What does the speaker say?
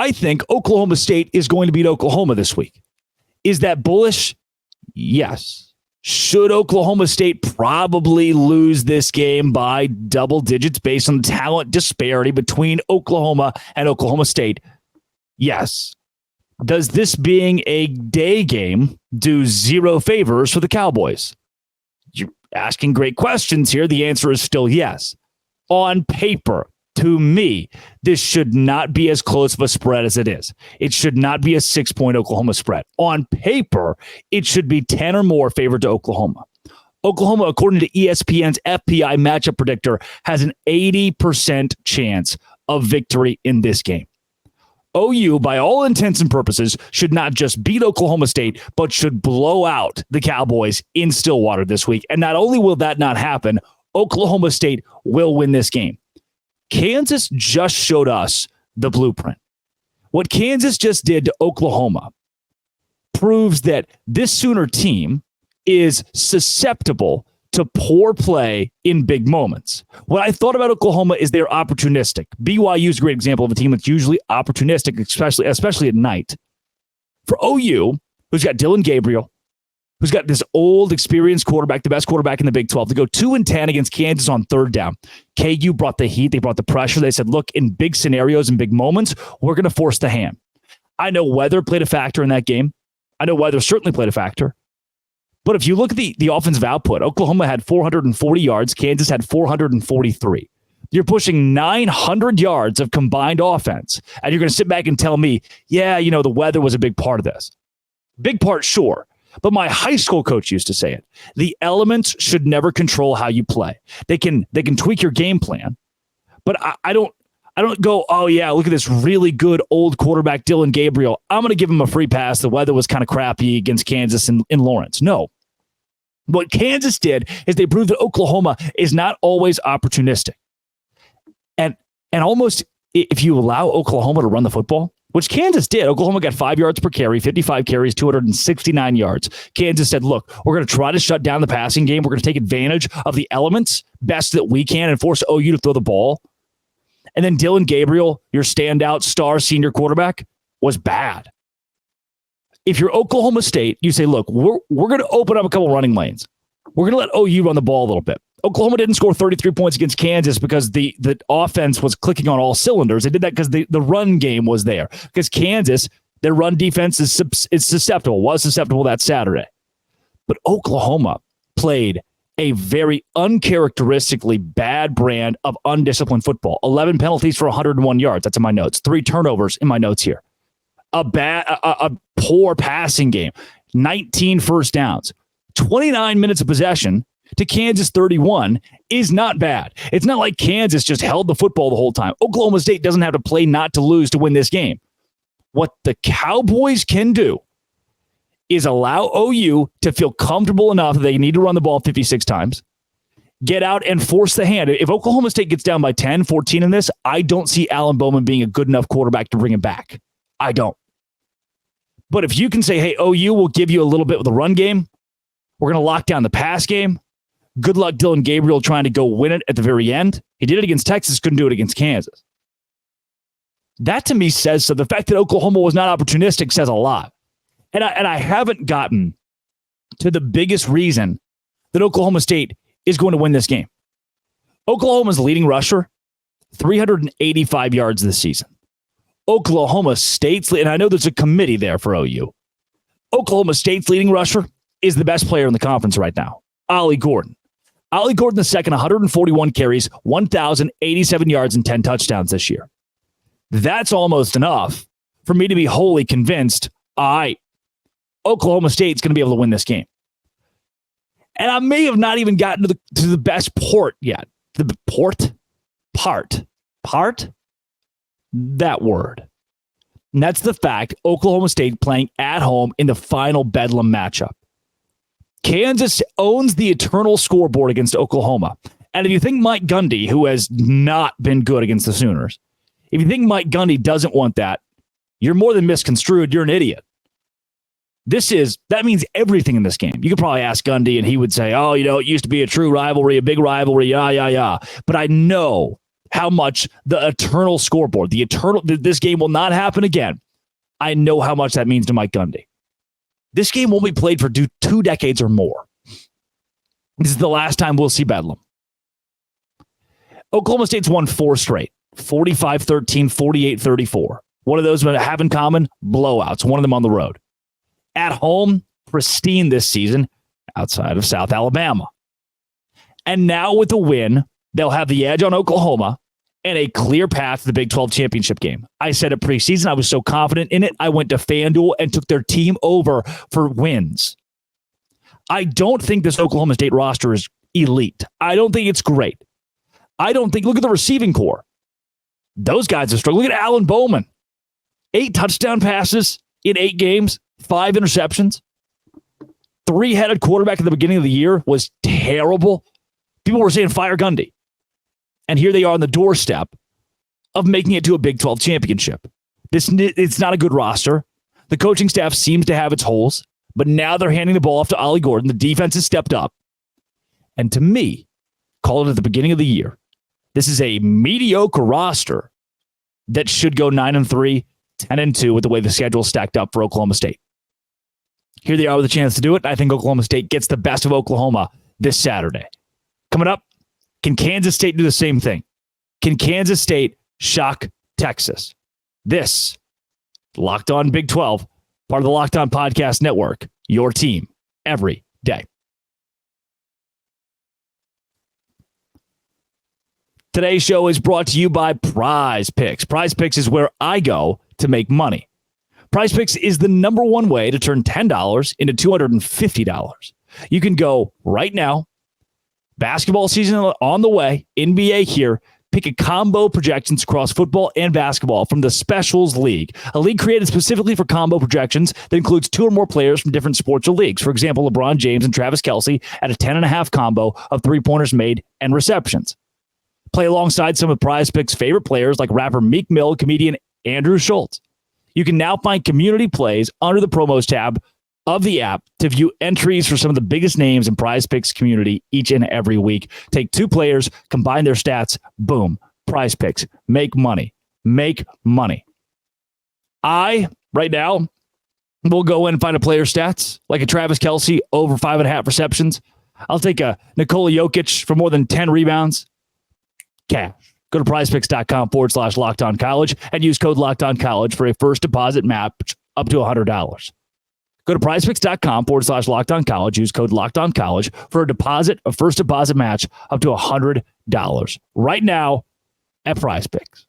I think Oklahoma State is going to beat Oklahoma this week. Is that bullish? Yes. Should Oklahoma State probably lose this game by double digits based on the talent disparity between Oklahoma and Oklahoma State? Yes. Does this being a day game do zero favors for the Cowboys? You're asking great questions here. The answer is still yes. On paper, to me, this should not be as close of a spread as it is. It should not be a 6-point Oklahoma spread. On paper, it should be 10 or more favored to Oklahoma. Oklahoma, according to ESPN's FPI matchup predictor, has an 80% chance of victory in this game. OU, by all intents and purposes, should not just beat Oklahoma State, but should blow out the Cowboys in Stillwater this week. And not only will that not happen, Oklahoma State will win this game. Kansas just showed us the blueprint. What Kansas just did to Oklahoma proves that this Sooner team is susceptible to poor play in big moments. What I thought about Oklahoma is they're opportunistic. BYU is a great example of a team that's usually opportunistic, especially at night. For OU, who's got Dylan Gabriel, who's got this old, experienced quarterback, the best quarterback in the Big 12, to go 2-10 against Kansas on third down. KU brought the heat. They brought the pressure. They said, look, in big scenarios and big moments, we're going to force the hand. I know weather played a factor in that game. I know weather certainly played a factor. But if you look at the offensive output, Oklahoma had 440 yards. Kansas had 443. You're pushing 900 yards of combined offense. And you're going to sit back and tell me, yeah, the weather was a big part of this. Big part, sure. But my high school coach used to say it. The elements should never control how you play. They can tweak your game plan. But I don't go, oh, yeah, look at this really good old quarterback, Dylan Gabriel. I'm going to give him a free pass. The weather was kind of crappy against Kansas in Lawrence. No. What Kansas did is they proved that Oklahoma is not always opportunistic. And almost if you allow Oklahoma to run the football, which Kansas did, Oklahoma got 5 yards per carry, 55 carries, 269 yards. Kansas said, look, we're going to try to shut down the passing game. We're going to take advantage of the elements best that we can and force OU to throw the ball. And then Dylan Gabriel, your standout star senior quarterback, was bad. If you're Oklahoma State, you say, look, we're going to open up a couple running lanes. We're going to let OU run the ball a little bit. Oklahoma didn't score 33 points against Kansas because the offense was clicking on all cylinders. They did that because the run game was there. Because Kansas, their run defense was susceptible that Saturday. But Oklahoma played a very uncharacteristically bad brand of undisciplined football. 11 penalties for 101 yards. That's in my notes. 3 turnovers in my notes here. A poor passing game. 19 first downs. 29 minutes of possession to Kansas 31 is not bad. It's not like Kansas just held the football the whole time. Oklahoma State doesn't have to play not to lose to win this game. What the Cowboys can do is allow OU to feel comfortable enough that they need to run the ball 56 times, get out and force the hand. If Oklahoma State gets down by 10, 14 in this, I don't see Alan Bowman being a good enough quarterback to bring it back. I don't. But if you can say, hey, OU will give you a little bit with the run game, we're going to lock down the pass game. Good luck Dylan Gabriel trying to go win it at the very end. He did it against Texas, couldn't do it against Kansas. That to me says so. The fact that Oklahoma was not opportunistic says a lot. And I haven't gotten to the biggest reason that Oklahoma State is going to win this game. Oklahoma's leading rusher, 385 yards this season. Oklahoma State's, and I know there's a committee there for OU. Oklahoma State's leading rusher is the best player in the conference right now, Ollie Gordon. Ollie Gordon the second, 141 carries, 1,087 yards, and 10 touchdowns this year. That's almost enough for me to be wholly convinced, Oklahoma State's going to be able to win this game. And I may have not even gotten to the best part yet. The part? That word. And that's the fact Oklahoma State playing at home in the final Bedlam matchup. Kansas owns the eternal scoreboard against Oklahoma. And if you think Mike Gundy, who has not been good against the Sooners, if you think Mike Gundy doesn't want that, you're more than misconstrued. You're an idiot. That means everything in this game. You could probably ask Gundy and he would say, it used to be a true rivalry, a big rivalry, yeah. But I know how much the eternal scoreboard, this game will not happen again. I know how much that means to Mike Gundy. This game won't be played for 2 decades or more. This is the last time we'll see Bedlam. Oklahoma State's won 4 straight, 45-13, 48-34. One of those have in common, blowouts, one of them on the road. At home, pristine this season, outside of South Alabama. And now with the win, they'll have the edge on Oklahoma and a clear path to the Big 12 championship game. I said it preseason. I was so confident in it. I went to FanDuel and took their team over for wins. I don't think this Oklahoma State roster is elite. I don't think it's great. Look at the receiving core. Those guys are struggling. Look at Alan Bowman. 8 touchdown passes in 8 games, 5 interceptions. 3-headed quarterback at the beginning of the year was terrible. People were saying fire Gundy. And here they are on the doorstep of making it to a Big 12 championship. It's not a good roster. The coaching staff seems to have its holes, but now they're handing the ball off to Ollie Gordon. The defense has stepped up. And to me, call it at the beginning of the year, this is a mediocre roster that should go 9-3, 10-2 with the way the schedule stacked up for Oklahoma State. Here they are with a chance to do it. I think Oklahoma State gets the best of Oklahoma this Saturday. Coming up, can Kansas State do the same thing? Can Kansas State shock Texas? This, Locked On Big 12, part of the Locked On Podcast Network, your team every day. Today's show is brought to you by Prize Picks. Prize Picks is where I go to make money. Prize Picks is the number one way to turn $10 into $250. You can go right now. Basketball season on the way. NBA here. Pick a combo projections across football and basketball from the Specials League, a league created specifically for combo projections that includes 2 or more players from different sports or leagues. For example, LeBron James and Travis Kelce at a 10.5 combo of 3-pointers made and receptions. Play alongside some of Prize Picks' favorite players like rapper Meek Mill, comedian Andrew Schultz. You can now find community plays under the promos tab of the app to view entries for some of the biggest names in Prize Picks community each and every week. Take 2 players, combine their stats, boom, Prize Picks. Make money. Make money. I, right now, will go in and find a player's stats, like a Travis Kelce over 5.5 receptions. I'll take a Nikola Jokic for more than 10 rebounds. Cash. Go to prizepicks.com/LockedOnCollege and use code LockedOnCollege for a first deposit match up to $100. Go to prizepicks.com/LockedOnCollege. Use code LockedOnCollege for a first deposit match up to $100 right now at Prize Picks.